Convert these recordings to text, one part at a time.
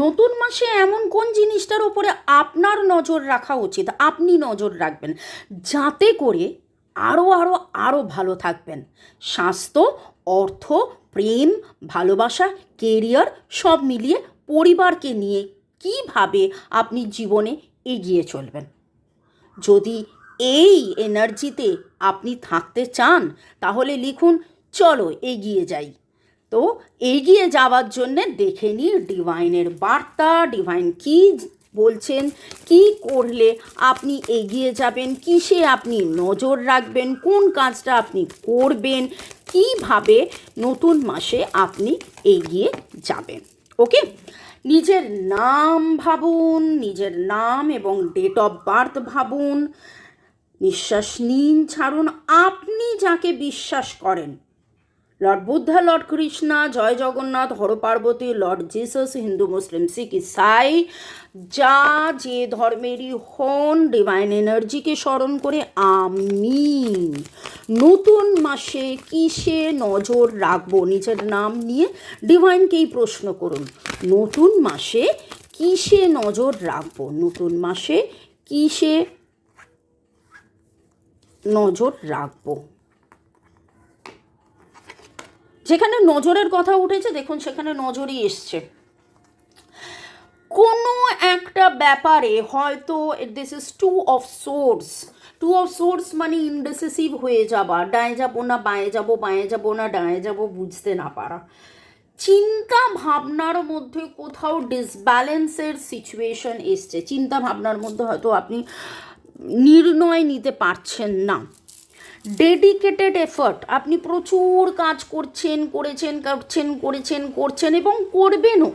নতুন মাসে এমন কোন জিনিসটার ওপরে আপনার নজর রাখা উচিত, আপনি নজর রাখবেন, যাতে করে আরও আরও আরও ভালো থাকবেন? স্বাস্থ্য, অর্থ, প্রেম, ভালোবাসা, কেরিয়ার সব মিলিয়ে পরিবারকে নিয়ে কিভাবে আপনি জীবনে এগিয়ে চলবেন। যদি এই এনার্জিতে আপনি থাকতে চান তাহলে লিখুন, চলো এগিয়ে যাই। তো এগিয়ে যাওয়ার জন্যে দেখে নিই ডিভাইনের বার্তা, ডিভাইন কী বলছেন, কি করলে আপনি এগিয়ে যাবেন, কিসে আপনি নজর রাখবেন, কোন কাজটা আপনি করবেন, কিভাবে নতুন মাসে আপনি এগিয়ে যাবেন। ওকে, নিজের নাম ভাবুন, নিজের নাম এবং ডেট অফ বার্থ ভাবুন, নিঃশ্বাস নিন, ছাড়ুন। আপনি যাকে বিশ্বাস করেন, লর্ড বুদ্ধা, লর্ড কৃষ্ণা, জয় জগন্নাথ, হর পার্বতী, লর্ড জিসাস, হিন্দু, মুসলিম, শিখ, ইসাই, যা যে ধর্মেরই হন, ডিভাইন এনার্জিকে স্মরণ করে আমি নতুন মাসে কিসে নজর রাখবো, নিজের নাম নিয়ে ডিভাইনকেই প্রশ্ন করুন, নতুন মাসে কিসে নজর রাখবো, নতুন মাসে কিসে নজর রাখবো। যেখানে নজরের কথা উঠেছে দেখুন, সেখানে নজরই এসছে। কোনো একটা ব্যাপারে হয়তো this is two of source. Two of source মানে ইনডিসিসিভ হয়ে যাওয়া, ডায়ে যাবো না বাঁয়ে যাবো, বাঁয়ে যাবো না ডায়ে যাবো বুঝতে না পারা, চিন্তা ভাবনার মধ্যে কোথাও ডিসব্যালেন্সের সিচুয়েশন এসছে, চিন্তা ভাবনার মধ্যে হয়তো আপনি নির্ণয় নিতে পারছেন না। ডেডিকেটেড এফর্ট, আপনি প্রচুর কাজ করছেন, করছেন এবং করবেনও।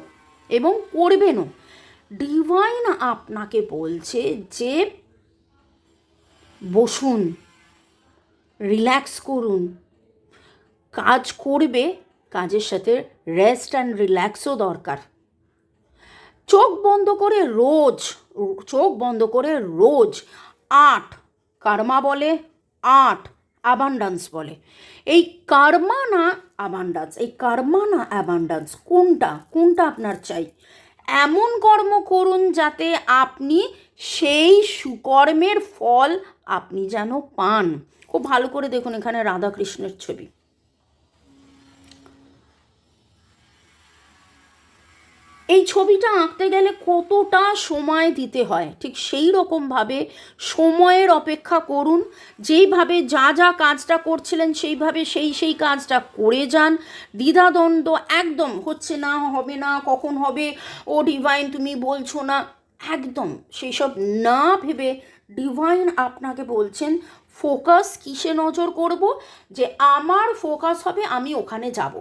ডিভাইন আপনাকে বলছে যে বসুন, রিল্যাক্স করুন, কাজ করবে, কাজের সাথে রেস্ট অ্যান্ড রিল্যাক্সও দরকার। চোখ বন্ধ করে রোজ 8 কর্মা বলে, 8 অ্যাবান্ডান্স বলে। এই কর্মা না অ্যাবান্ডান্স কোনটা আপনার চাই? এমন কর্ম করুন যাতে আপনি সেই সুকর্মের ফল আপনি যেন পান। খুব ভালো করে দেখুন, এখানে রাধাকৃষ্ণের ছবি। এই ছবিটা আঁকতে গেলে কতটা সময় দিতে হয়, ঠিক সেই রকমভাবে সময়ের অপেক্ষা করুন। যেইভাবে যা কাজটা করছিলেন সেইভাবে সেই কাজটা করে যান। দ্বিধাদ্বন্দ্ব একদম হচ্ছে না, হবে না, কখন হবে, ও ডিভাইন তুমি বলছো না, একদম সেই সব না ভেবে ডিভাইন আপনাকে বলছেন ফোকাস। কিসে নজর করব? যে আমার ফোকাস হবে আমি ওখানে যাব।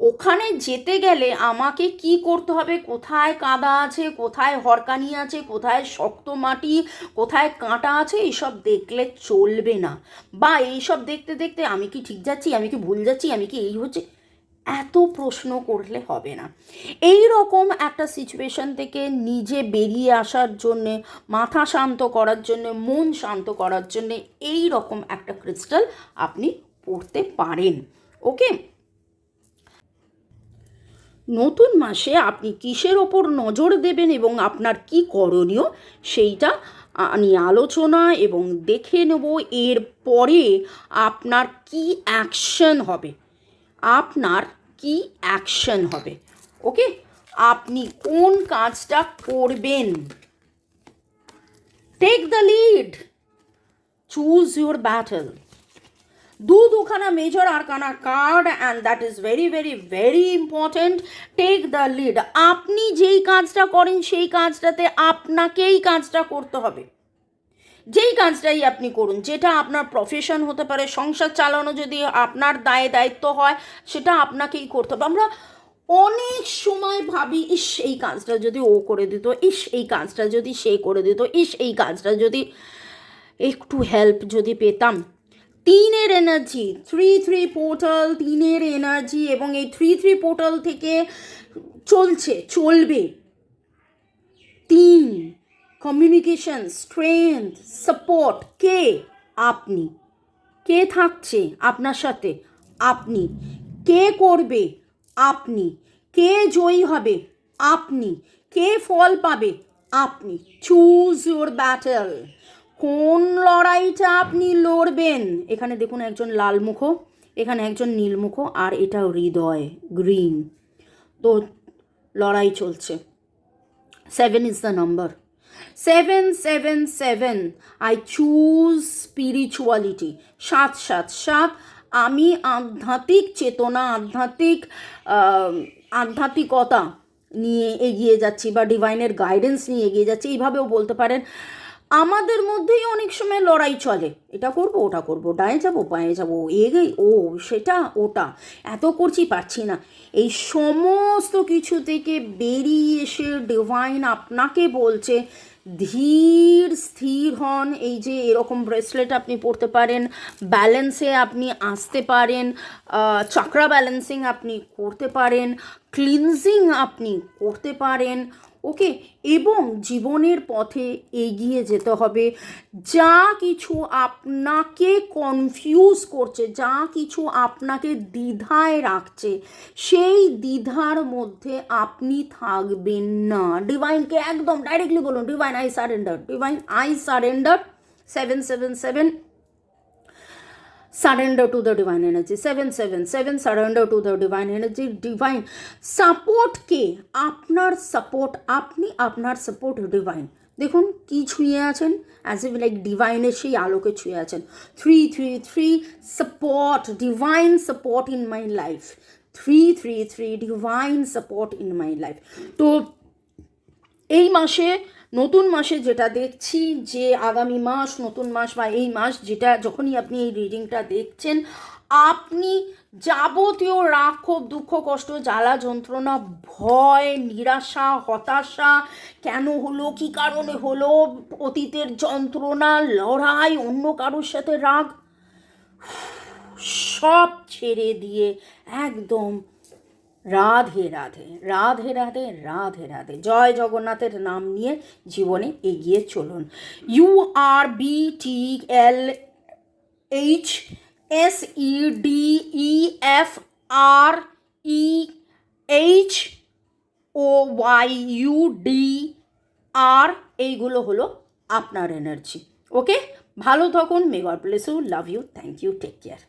ওখানে যেতে গেলে আমাকে কি করতে হবে, কোথায় কাদা আছে, কোথায় হরকানি আছে, কোথায় শক্ত মাটি, কোথায় কাঁটা আছে, এইসব দেখলে চলবে না। বা এইসব দেখতে দেখতে আমি কি ঠিক যাচ্ছি, আমি কি ভুল যাচ্ছি, আমি কি এই হচ্ছে, এত প্রশ্ন করলে হবে না। এই রকম একটা সিচুয়েশন থেকে নিজে বেরিয়ে আসার জন্যে, মাথা শান্ত করার জন্যে, মন শান্ত করার জন্যে এই রকম একটা ক্রিস্টাল আপনি পড়তে পারেন। ওকে, নতুন মাসে আপনি কিসের ওপর নজর দেবেন এবং আপনার কি করণীয় সেইটা নিয়ে আলোচনা এবং দেখে নেব। এর পরে আপনার কি অ্যাকশন হবে, ওকে, আপনি কোন কাজটা করবেন। Take the lead, choose your battle. দুখানা major arcana card, and that is very very very important. Take the lead. আপনি যেই কাজটা করেন সেই কাজটাতে আপনাকেই কাজটা করতে হবে। যেই কাজটাই আপনি করুন, যেটা আপনার প্রফেশন হতে পারে, সংসার চালানো যদি আপনার দায়িত্ব হয়, সেটা আপনাকেই করতে হবে। আমরা অনেক সময় ভাবি, ইস এই কাজটা যদি ও করে দিত, ইস এই কাজটা যদি সে করে দিত, ইস এই কাজটা যদি একটু হেল্প যদি পেতাম। 3 এনার্জি, 3 পোর্টাল, 3 এনার্জি, এবং এই 3 পোর্টাল থেকে চলবে 3 কমিউনিকেশন, স্ট্রেংথ, সাপোর্ট। আপনি। কে থাকছে আপনার সাথে? আপনি। কে করবে? আপনি। কে জয়ী হবে? আপনি। কে ফল পাবে? আপনি। Choose your battle. কোন লড়াইটা আপনি লড়বেন? এখানে দেখুন একজন লালমুখ, এখানে একজন নীলমুখ, আর এটা হৃদয় গ্রিন। তো লড়াই চলছে। 7 is the number. 777. I choose spirituality. 777। আমি আধ্যাত্মিক চেতনা, আধ্যাত্মিকতা নিয়ে এগিয়ে যাচ্ছি, বা ডিভাইনের গাইডেন্স নিয়ে এগিয়ে যাচ্ছি, এইভাবেও বলতে পারেন। আমাদের মধ্যেই অনেক সময় লড়াই চলে, এটা করব ওটা করব, ডায়ে যাব বায়ে যাব, এগেই ও সেটা ওটা, এত করছি পারছি না। এই সমস্ত কিছু থেকে বেরিয়ে এসে ডিভাইন আপনাকে বলছে ধীর স্থির হন। এই যে এরকম ব্রেসলেট আপনি পরতে পারেন, ব্যালেন্সে আপনি আসতে পারেন, চাকরা ব্যালেন্সিং আপনি করতে পারেন, ক্লিনজিং আপনি করতে পারেন, ওকে। এবং জীবনের পথে এগিয়ে যেতে হবে। যা কিছু আপনাকে কনফিউজ করছে, যা কিছু আপনাকে দ্বিধায় রাখছে, সেই দ্বিধার মধ্যে আপনি থাকবেন না। ডিভাইনকে একদম ডাইরেক্টলি বলুন, divine I surrender, divine I surrender. 777 surrender to the divine energy। 777 surrender to the divine energy। Divine support কে? আপনার সাপোর্ট, আপনি আপনার সাপোর্ট ডিভাইন। দেখুন কি ছুঁয়ে আছেন, অ্যাজ ইফ লাইক ডিভাইনের সেই আলোকে ছুঁয়ে আছেন। 333 support, divine support in my life. 333 divine support in my life. তো এই মাসে, নতুন মাসে যেটা দেখছি, যে আগামী মাস, নতুন মাস বা এই মাস, যেটা যখনই আপনি এই রিডিংটা দেখছেন, আপনি যাবতীয় রাগ, ক্ষোভ, দুঃখ, কষ্ট, জ্বালা, যন্ত্রণা, ভয়, নিরাশা, হতাশা, কেন হলো, কী কারণে হলো, অতীতের যন্ত্রণা, লড়াই, অন্য কারোর সাথে রাগ, সব ছেড়ে দিয়ে একদম রাধে রাধে রাধে রাধে রাধে রাধে, জয় জগন্নাথের নাম নিয়ে জীবনে এগিয়ে চলুন। URBTLHSEDEFREHOYUDR, এইগুলো হলো আপনার এনার্জি। ওকে, ভালো থাকুন। May God bless you, love you, thank you, take care.